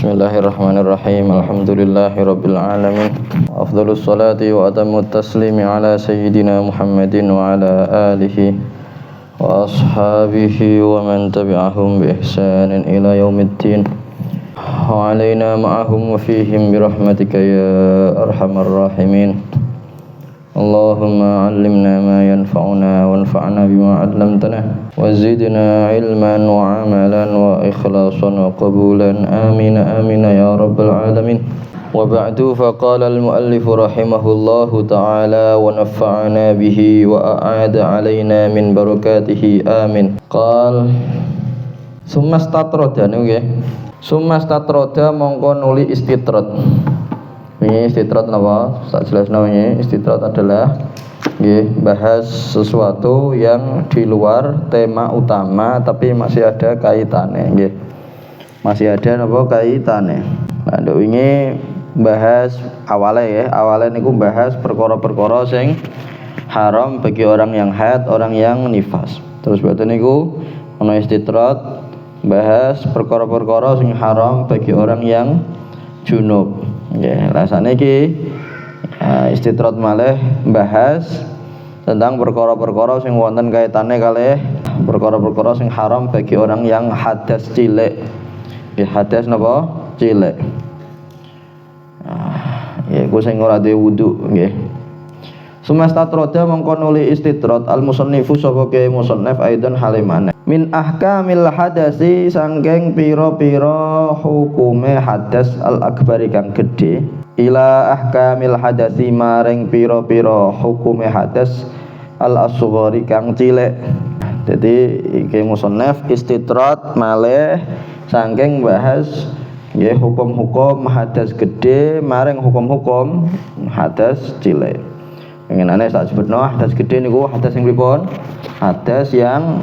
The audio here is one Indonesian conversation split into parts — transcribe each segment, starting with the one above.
Bismillahirrahmanirrahim. Alhamdulillahirabbil alamin. Afdhalus salati wa atammut taslimi ala sayyidina Muhammadin wa ala alihi wa ashabihi wa man tabi'ahum bi ihsanin ila yaumiddin. Wa alaina ma'ahum wa fihim bi rahmatika ya arhamar rahimin. Allahumma 'allimna ma yanfa'una wanfa'na bima 'allamtana wa zidna 'ilman wa 'amalan wa ikhlasan wa qabulan amin amin ya rabbal alamin. Wa ba'du, faqala al-muallif rahimahullahu ta'ala wa nafa'ana bihi wa a'ada 'alaina min barakatihi amin. Qal summa statroda nggih. Summa statroda mongko nuli istitrad. Ini istitrat apa? Tak jelas namanya. Istitrat adalah bahas sesuatu yang di luar tema utama tapi masih ada kaitannya. Masih ada apa kaitannya. Nah, ini bahas awalnya ya. Awalnya niku bahas perkara-perkara sing haram bagi orang yang haid, orang yang nifas. Terus berarti niku ono istitrat bahas perkara-perkara sing haram bagi orang yang junub. Ya, rasane iki istitrat malih bahas tentang perkara-perkara sing wonten kaitane kalih perkara-perkara sing haram bagi orang yang hadas cilik. Ya, hadas napa? Cilik. Ya, iku sing ora duwe wudu nggih. Sumastatroda mongko nuli istitrat al-musannifu sapa ke musannaf aidan halimane min ahkamil hadasi sangking pira-pira hukume hadas al-akbari kang gedhe ila ahkamil hadasi maring pira-pira hukume hadas al-asghari kang cilik. Jadi iki musannaf istitrat malih sangking bahas nggih hukum-hukum hadas gedhe maring hukum-hukum hadas cilik. Pengenane tak sebutno hadas gede niku hadas sing pripun? Hadas yang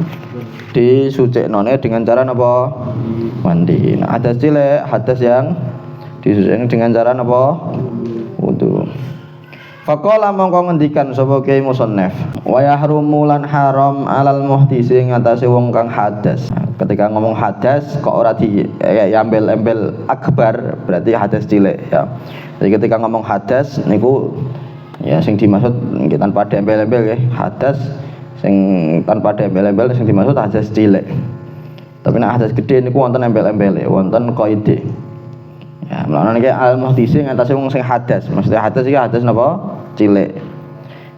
disuciknone dengan cara napa? Mandi. Nah, hadas cilik, hadas yang disucikne dengan cara napa? Wudu. Faqala mongko ngendikan sapa Kyai Musannaf, wa yahrumu lan haram alal muhdisi ngatasé wong kang hadas. Nah, ketika ngomong hadas kok ora di embel-embel akbar berarti hadas cilik ya. Jadi ketika ngomong hadas niku ya sing dimaksud nggih tanpa ada embel-embel nggih, hadas sing tanpa ada embel-embel sing dimaksud hadas cilik. Tapi nek hadas gede niku wonten embel-embele, wonten qaide. Ya, mlane niki al-muhdisi ngatasé wong sing hadas. Maksudnya hadas iki hadas napa? Cilik.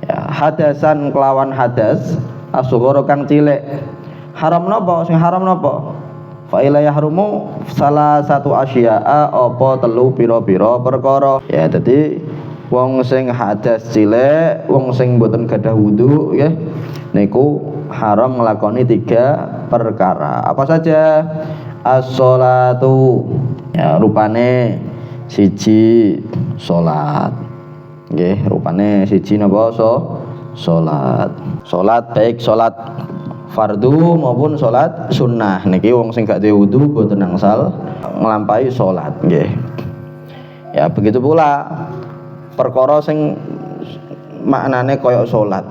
Ya, hadasan kelawan hadas asghara kang cilik. Haram napa? Sing haram napa? Fa ila yahrumu salah satu asya'a apa telu pira-pira perkara. Ya, dadi wong sing hadas cilik, wong sing mboten gadah wudu ya, niku haram nglakoni 3 perkara. Apa saja? As-sholatu. Ya, rupane siji salat. Nggih, rupane siji napa? Salat. Salat baik salat fardu maupun salat sunnah. Niki wong sing gak duwe wudu mboten angsal nglampahi salat, nggih. Ya, begitu pula perkara sing maknane kaya salat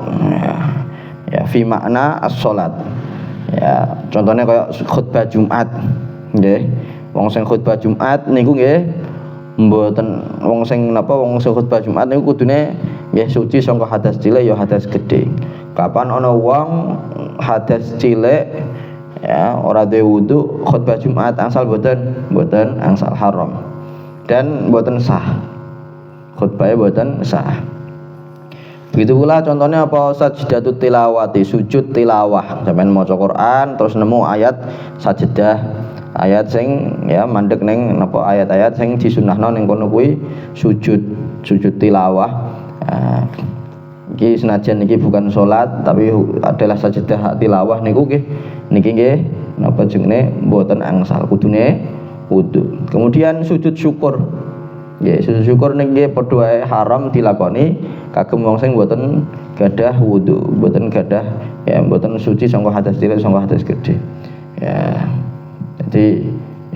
ya fi makna as-salat ya, contohnya kaya khutbah Jumat nggih. Wong sing khutbah Jumat niku nggih mboten wong sing khutbah Jumat niku kudune nggih suci saka hadas cilik ya hadas gedhe. Kapan ana wong hadas cilik ya ora duwe wudu khutbah Jumat angsal mboten angsal haram dan mboten sah. Khutbahnya boten sah. Begitu pula contohnya apa? Sajdatut tilawati, sujud tilawah. Sampeyan maca Quran terus nemu ayat sajdah, ayat sing ya mandek ning napa ayat-ayat sing disunnahno ning kono kuwi sujud tilawah. Nah, iki senajan iki bukan salat tapi adalah sajdah tilawah niku niki nggih napa jenenge boten angsal kudune wudu. Kemudian sujud syukur. Ya, sujud syukur niki padha wae haram dilakoni kagem wong sing mboten gadah wudu, mboten gadah ya mboten suci saka hadas cilik saka hadas gedhe. Ya. Jadi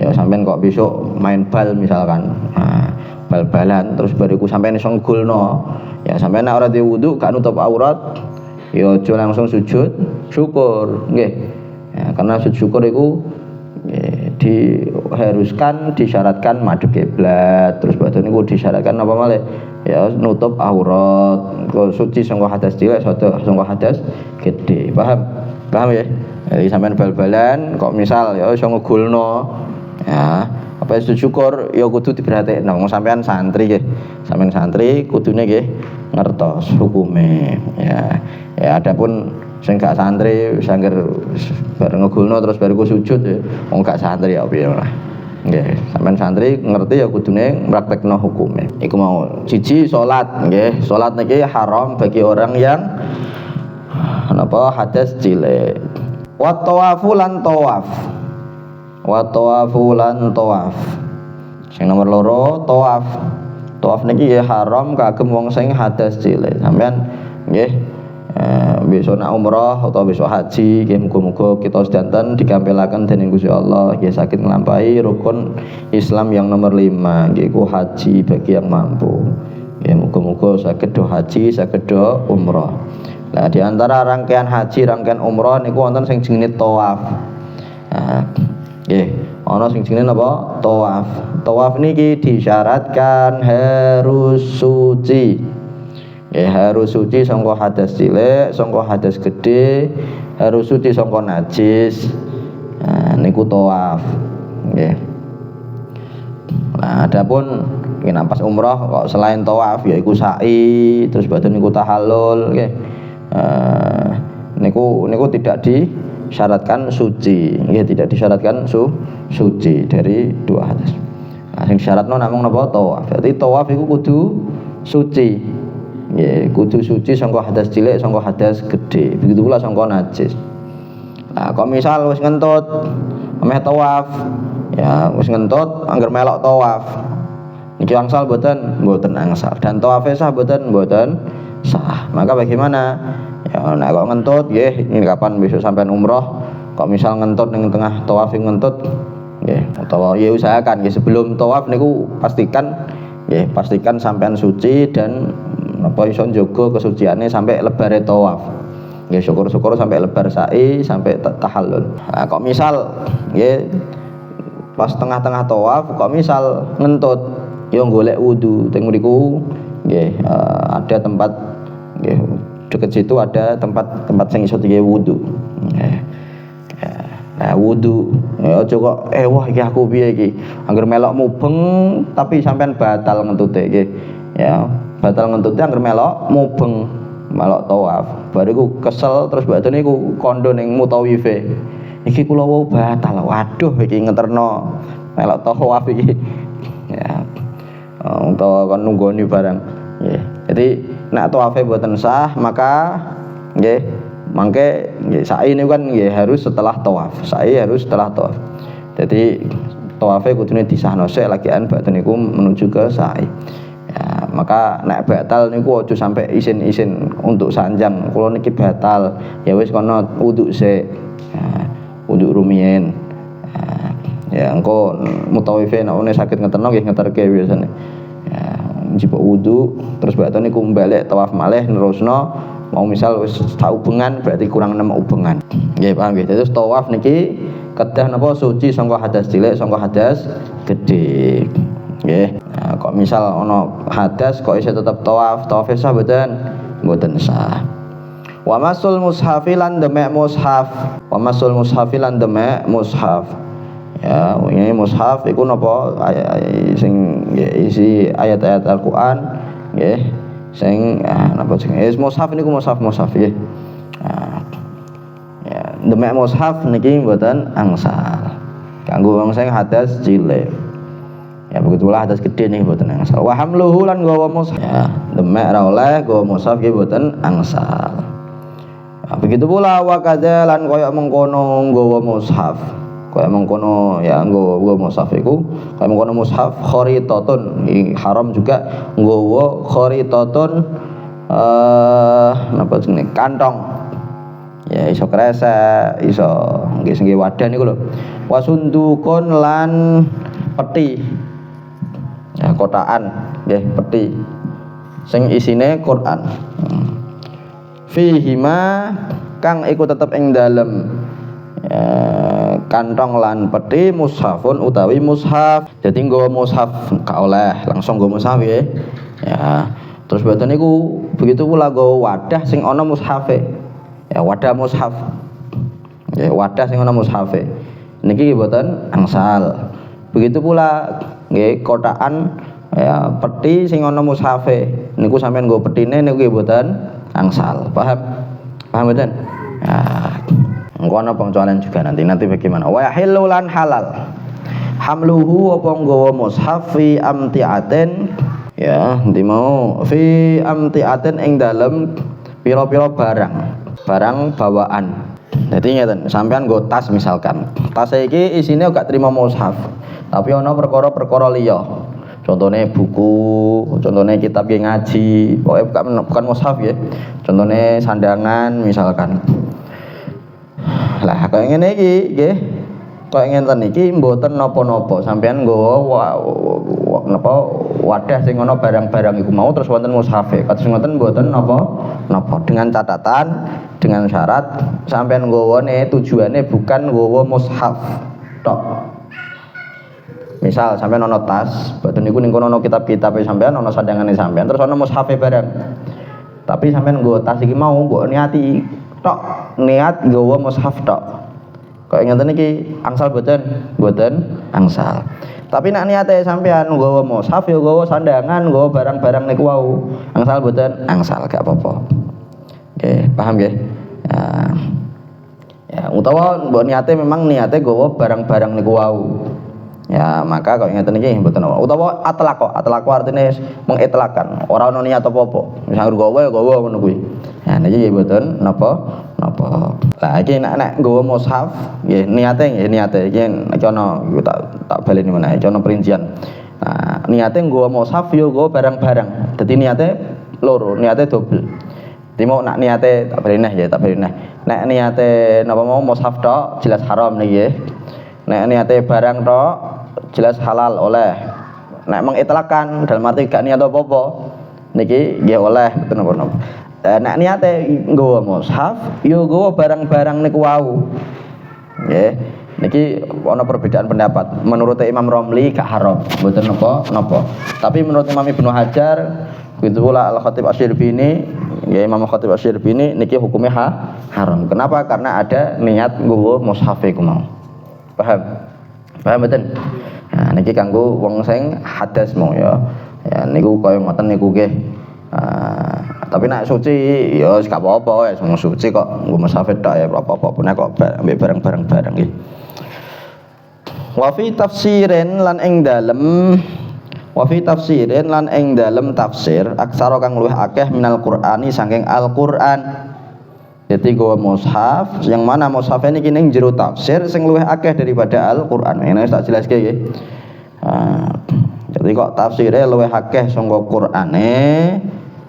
ya sampean kok besok main bal misalkan. Nah, bal-balan terus bariku sampean iso ngulno. Ya sampean nek ora duwe wudu gak nutup aurat, ya aja langsung sujud syukur, nggih. Ya, karena sujud syukur iku diharuskan disyaratkan madhep kiblat, terus badhe niku disyaratkan apa malih ya nutup aurat, suci sangka hadas cilik sangka hadas gede. Paham ya? Jadi sampean bal-balan kok misal ya iso ngegulno ya apa itu syukur ya kudu diperhatekno wong sampean santri nggih. Sampean santri kudune nggih ngertos hukume ya. Ya adapun sing gak santri sangger bareng ngegulno terus bariku sujud ya wong gak santri ya piye lah. Nggih, sampean santri ngerti ya kudune praktekno hukume. Iku mau siji salat nggih. Salat niki haram bagi orang yang napa hadas cilik. Wa tawafu lan tawaf. Wa tawafu lan tawaf. Sing nomor loro tawaf. Tawaf niki ya haram kagem wong sing hadas cilik. Sampean nggih besok nak umrah atau besok haji nggih muga-muga kita sedanten digampelaken dening Gusti Allah nggih saged nglampahi rukun Islam yang nomor 5 nggih ku haji bagi yang mampu. Nggih muga-muga saged do haji, saged do umrah. Nah, di antara rangkaian haji, rangkaian umrah niku wonten sing jenenge tawaf. Nah, nggih, ana sing jenenge napa? Tawaf. Tawaf niki disyaratkan harus suci. Nggih, harus suci sangka hadas cilik, sangka hadas gede, harus suci sangka najis. Nah, niku tawaf. Nggih. Nah, adapun pas umrah kok selain tawaf yaiku sa'i, terus badhe niku tahallul nggih. Niku tidak disyaratkan suci, nggih tidak disyaratkan suci dari dua hadas. Nah, sing syaratno namung napa tawaf. Berarti tawaf iku kudu suci. Nggih, kudu suci sangka hadas cilik, sangka hadas gede. Begitu pula sangka najis. Nah, kok misal wis ngentut ameh tawaf, ya wis ngentut angger melok tawaf. Niki angsal mboten angsal. Dan tawafe sah mboten sah. Maka bagaimana? Ya nek kok ngentut nggih ini kapan besok sampean umroh kok misal ngentut ning tengah tawaf ngentut nggih utawa ya usahakan nggih sebelum tawaf niku pastikan sampean suci dan apa iso njaga kesuciane sampai lebare tawaf. Nggih syukur-syukur sampai lebar sa'i sampai tahallul. Nah, kok misal nggih pas tengah-tengah tawaf kok misal ngentut ya golek wudu teng mriku nggih ada tempat nggih deket situ ada tempat sing iso digawe wudu. Nah wudu aja kok wah iki aku piye iki angger melok mubeng tapi sampean batal ngentute nggih ya batal ngentute angger melok mubeng melok tawaf bariku kesel terus badane iku kondo ning mutawife iki kula wau batal waduh iki ngeterno melok tawaf iki ya utawa kon nunggoni barang nggih jadi nek tawafe mboten sah maka nggih mangke nggih sa'i niku kan nggih harus setelah tawaf. Sa'i harus setelah tawaf. Jadi tawafe kudune disahno sik lagian badhe niku menuju ke sa'i. Ya, maka nek batal niku aja sampai isin-isin untuk sanjang. Kula niki batal. Ya wis kono wudu sik. Ya, wudu rumiyin. Ya engko mutawife nek one saged ngeterno nggih ngeterke biasane. Ya njipuk wudu terus badhe niku balik tawaf malih nerusno mau misal wis saubengan berarti kurang 6 ubengan. Nggih paham nggih. Terus tawaf niki kedah napa suci sangka hadas cilik sangka hadas gede. Nggih. Nah, kok misal ana hadas kok isih tetep tawaf sah mboten sah. Wa masul mushafi lan demek mushaf. Wa masul mushafi lan demek mushaf. Ya, ini mushaf iku napa sing isi ayat-ayat Al-Qur'an nggih sing napa jenenge mushaf niku mushaf nggih. Ya, demek mushaf niki mboten angsal. Kanggo wong sing hadas cilik. Ya begitulah hadas gede niki mboten angsal. Wa hamluhu lan gawa mushaf. Ya, demek ra oleh gawa mushaf nggih mboten angsal. Ya, begitu pula wa kadza lan kaya mengkono gawa mushaf. Kaya mengkono ya nggawa mushaf iku kaya mengkono mushaf kharitatun haram juga nggawa kharitatun napa jenenge kantong ya iso kresek iso nggih sing wadah niku lho wasundukun lan peti ya kotakan nggih peti sing isine Quran fihima kang iku tetep ing dalem kantong lan peti mushafun utawi mushaf. Jadi nggawa mushaf gak oleh langsung nggawa mushaf ya. Ya. Terus mboten niku begitu pula nggawa wadah sing ana mushafe. Ya wadah mushaf. Ya wadah sing ana mushafe. Niki mboten angsal. Begitu pula nggih kotakan ya peti sing ana mushafe. Niku sampean nggo petine niku mboten angsal. Paham? Paham mboten? Ya. Engko ana pengcualian juga nanti bagaimana? Wa yahillu lan halal. Hamluhu apa nggawa mushaf fi amtiatin ya, nanti mau fi amtiatin ing dalem pira-pira barang bawaan. Jadi ngeten, sampean nggo tas misalkan. Tas iki isine gak trimo mushaf, tapi ana perkara-perkara liya. Contohnya buku, contohnya kitab ngaji, pokoknya bukan mushaf ya. Contohnya sandangan misalkan. Lah kaya ngene iki nggih. Kaya ngenten iki mboten napa-napa, sampean nggawa napa wadah sing ana barang-barang iku mau terus wonten mushafe. Kados ngoten mboten napa dengan catatan dengan syarat sampean nggawane tujuane bukan nggawa mushaf tok. Misal sampean ana tas, mboten niku ning kono ana kitab-kitabe sampean, ana sandangane sampean, terus ana mushafe barang. Tapi sampean nggawa tas iki mau mbok niati tok, niat nggawa mushaf tok. Kok ngeten iki angsal mboten angsal. Tapi nek niate sampean nggawa mushaf ya nggawa sandangan, nggawa barang-barang niku wau. Angsal mboten angsal gak apa-apa. Nggih, paham nggih? Ya, utawa mbok niate memang niate nggawa barang-barang niku wau. Ya, maka kok ngeten iki mboten apa. Utawa atlaqo artine mengitlakkan, ora ono niat apa-apa. Misal nggawa ya nggawa ngono kuwi. Ya niki mboten napa. Lah iki nek nggawa mushaf nggih niate iki ana tak baleni meneh iki ana perincian. Nah, niate nggawa mushaf yo nggawa barang-barang. Dadi niate loro, niate dobel. Timo nak niate tak baleni neh. Nek niate napa mau mushaf tok jelas haram niki nggih. Nek niate barang tok jelas halal oleh. Nek mengitlakkan dalam arti gak niat apa-apa niki nggih oleh mboten napa-napa. Nek niate nggawa mushaf yo nggawa barang-barang niku wau. Nggih. Niki ana perbedaan pendapat. Menurut Imam Romli gak haram, mboten napa. Tapi menurut Imam Ibnu Hajar, begitu pula Al-Khatib Asy-Syirbini, ya Imam Khatib Asy-Syirbini niki hukumnya haram. Kenapa? Karena ada niat nggawa mushaf iku mau. Paham mboten? Nah, niki kanggo wong sing hadas mau ya. Ya niku kaya ngoten niku nggih. Tapi nek suci ya gak apa-apa ya, wong suci kok nggo mushaf tok ya apa-apa nek kok barang-barang nggih. Wa fi tafsirin lan ing dalem tafsir aksara kang luwih akeh minal Qur'ani saking Al-Qur'an. Jadi gowo mushaf yang mana mushaf niki ning jero tafsir sing luwih akeh daripada Al-Qur'an. Ini tak jelaske nggih. Jadi kok tafsire luwih akeh saka Qur'ane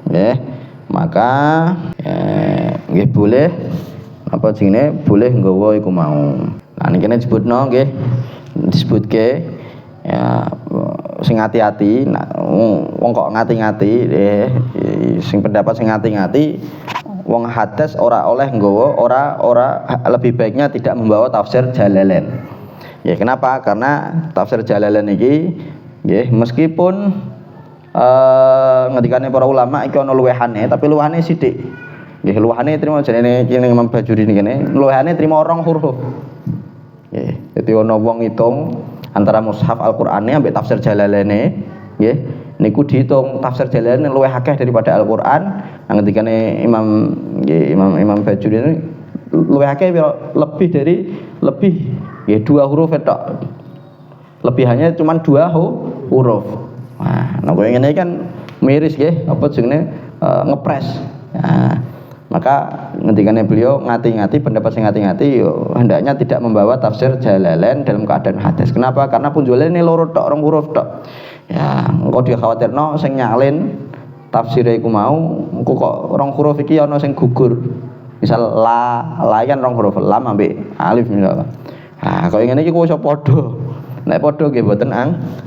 nggih, maka nggih boleh apa jenenge boleh nggawa iku mau. Nah niki disebutno nggih disebutke ya sing ati-ati wong kok ngati-ngati sing pendapat sing ngati-ngati wong hadas ora oleh nggawa ora lebih baiknya tidak membawa tafsir Jalalain. Ya kenapa? Karena tafsir Jalalain iki nggih meskipun ngendikane para ulama iki ana luwehane tapi luwehane sithik. Nggih luwehane trimo jenenge iki ning Imam Bajuri niki kene luwehane trimo 2 huruf. Nggih, dadi ana wong ngitung antara mushaf Al-Qur'ane ambek tafsir Jalalaine nggih niku dihitung tafsir Jalalain luwih akeh daripada Al-Qur'an. Ngendikane Imam Bajuri ini luwih akeh lebih nggih 2 huruf tok. Lebihannya cuma 2 huruf. Nah, nek ngene kan miris nggih apa jenenge ngepres. Nah, maka ngendikane beliau ngati-ngati pendapat sing ngati-ngati hendaknya tidak membawa tafsir Jalalain dalam keadaan hadas. Kenapa? Karena punjule ini loro tok 2 huruf tok. Ya, engko dikhawatirno sing nyalin tafsire iku mau engko kok 2 huruf iki ana sing gugur. Misal la kan 2 huruf lam ambek alif misal. Nah, kok ngene iki kok iso padha. Nek padha nggih mboten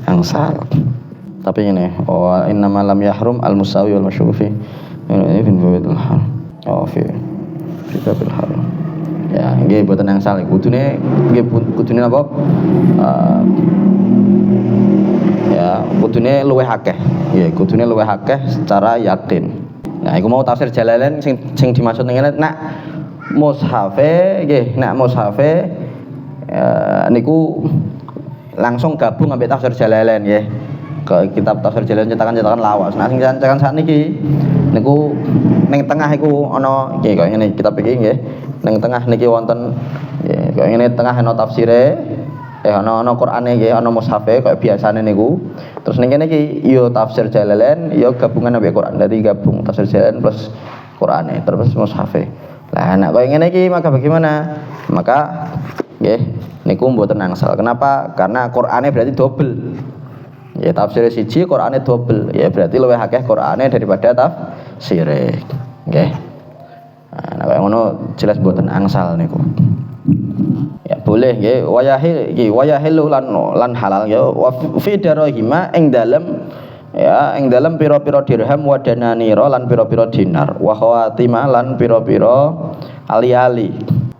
angsal. Tapi ngene, innama lam yahrum al-musawi wal masyrufi. Ini fin fawaidul haram. Fi kitabil haram. Ya, nggih mboten angsal. Kudune nggih kudune napa? Ya, kudune luwih akeh. Nggih, kudune luwih akeh secara yakin. Nah, iku mau tafsir Jalalain sing dimaksud ngene nak mushafe nggih, nak mushafe niku langsung gabung ambek tafsir Jalalain nggih. Ke kitab tafsir Jalalain cetakan lawas. Nah, sing cetakan sakniki niku ning tengah iku ana nggih kaya ngene kitab iki nggih. Ning tengah niki wonten nggih kaya ngene tengah ana tafsire ana Qur'ane nggih, ana mushafe kaya biasane niku. Terus ning kene iki ya tafsir Jalalain ya gabungan ambek Qur'an. Dari gabung tafsir Jalalain plus Qur'ane terus mushafe. Lah nek kaya ngene iki maka bagaimana? Maka nggih niku mboten angsal. Kenapa? Karena Qur'ane berarti double. Ya tafsir siji Qur'ane double. Ya berarti luwih akeh Qur'ane daripada tafsire. Nggih. Nah kaya ngono jelas mboten angsal niku. Ya boleh nggih wayahil lan halal ya wa fi darahima ing dalem pira-pira dirham wa dananira lan pira-pira dinar wa khawatima lan pira-pira ali-ali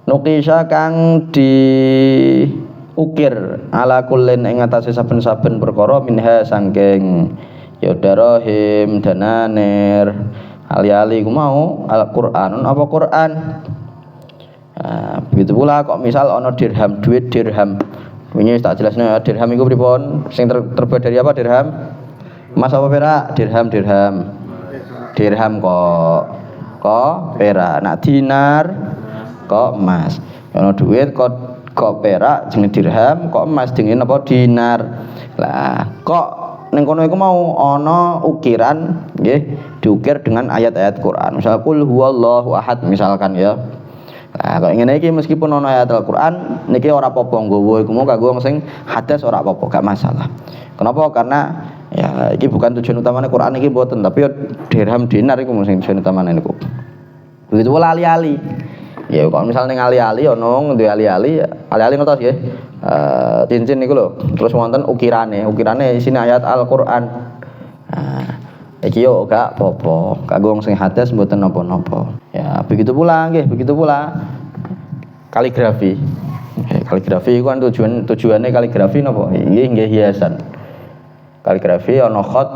nukisha kang diukir ala kullin ing atase saben-saben perkara minha sangking ya darahim dananir ali-ali ku mau Al-Qur'an apa Qur'an. Begitu pula kok misal ana dirham, duit dirham. Wingi tak jelasno ya, dirham iku pripun? Sing terbuat dari apa dirham? Emas apa perak? Dirham. Dirham kok perak. Nak dinar kok emas. Ana duit kok perak jenenge dirham, kok emas jenenge apa dinar. Lah, kok ning kono iku mau ana ukiran nggih, diukir dengan ayat-ayat Quran. Misal qul huwallahu ahad misalkan ya. Nah, kok ngene iki meskipun ana ayat Al-Qur'an niki ora apa-apa nggawa iku mau kanggo sing hadas ora apa-apa, gak masalah. Kenapa? Karena ya iki bukan tujuan utamanya Qur'an iki mboten, tapi dirham dinar iku sing tujuan utamanya niku. Begitu pula ali-ali. Ya kalau misalnya ning ali-ali ono duwe ali-ali ngertos nggih. Cincin niku lho, terus wonten ukirane isine ayat Al-Qur'an. Nah, iki yo gak apa-apa, kanggo sing hadas mboten napa-napa. Ya, begitu pula kaligrafi. Kaligrafi iku kan tujuane kaligrafi napa? Nggih hiasan. Kaligrafi ana khat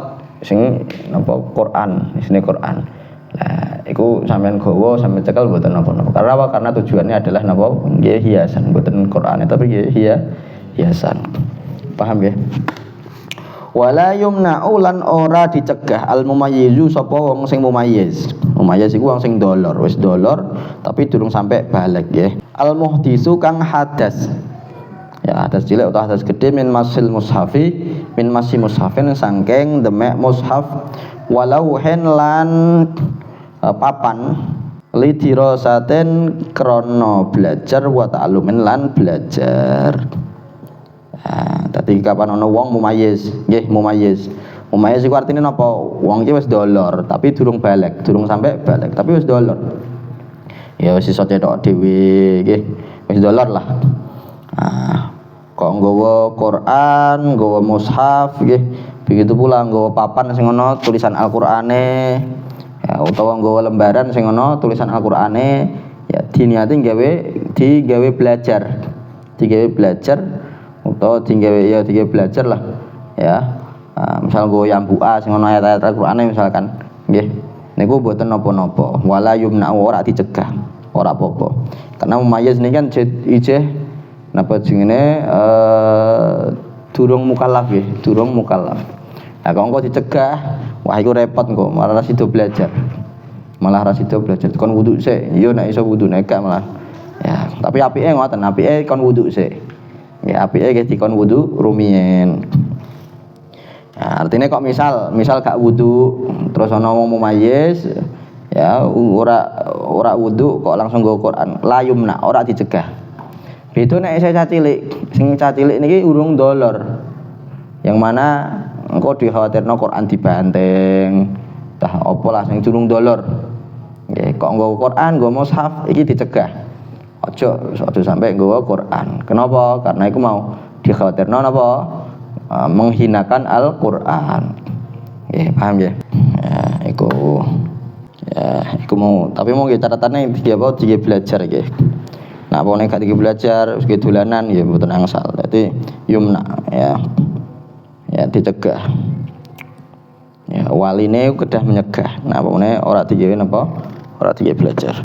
sing napa Quran, isine Quran. Lah, iku sampean gawa sampean cekel mboten napa-napa. Karena apa? Karena tujuannya adalah napa? Nggih hiasan, mboten Qur'ane tapi nggih hiasan. Paham nggih? Wala yumna'u lan ora dicegah al mumayyizu sapa wong sing mumayyiz. Mumayyiz iku wong sing dolor, wis dolor tapi durung sampai balik nggih. Al muhdisu kang hadas. Ya hadas cilik utawa hadas gede min masil mushafin sangking demek mushaf walau hen lan papan lidirasaten krana belajar wa ta'lumin lan belajar. Dadi kapan ana wong mumayyiz, nggih mumayyiz. Mumayyiz iku artine napa? Wong iki wis dolor, tapi durung balik, durung sampai balik, tapi wis dolor. Ya wis iso cetok dhewe nggih, wis dolor lah. Kok nggawa Quran, nggawa mushaf nggih. Begitu pula nggawa papan sing ana tulisan Al-Qur'ane. Ya utawa nggawa lembaran sing ana tulisan Al-Qur'ane, ya diniati digawe belajar. Digawe belajar utawa digawe belajar lah ya. Misal nggo yambu'a sing ana ayat-ayat Al-Qur'ane misalkan nggih niku mboten napa-napa wala yumna ora dicegah ora apa-apa karena mumayyiz niki kan ijeh napa jenenge durung mukallaf nggih durung mukallaf. Nah kok engko dicegah wah iku repot engko malah ra sido belajar kon wudu sik yo nek iso wudu nek gak malah ya tapi apike ngoten apike kon wudu sik. Ya apike nggih dikon wudu rumiyin. Ya, artinya kok misal gak wudu terus ana wong mumayyiz ya ora wudu kok langsung nggo Quran la yumna ora dicegah. Beda nek isih cacilik, sing cacilik niki urung dolor. Yang mana engko dikhawatirno Quran dibanteng. Tah apa lah sing durung dolor. Nggih kok nggo Quran nggo mushaf iki dicegah. Ojo sampai nggawa Quran. Kenapa? Karena iku mau dikhawatirno napa? Menghinakan Al-Qur'an. Nggih, paham ya? Ya, iku mau tapi mau nggih catatannya iki apa? Iki belajar nggih. Nah, pokoknya gak iki belajar, wis dolanan ya mboten angsal. Dadi yumna ya. Ya dicegah. Ya waline kedah menyegah. Nah, pokoknya ora digawe napa? Ora digawe belajar.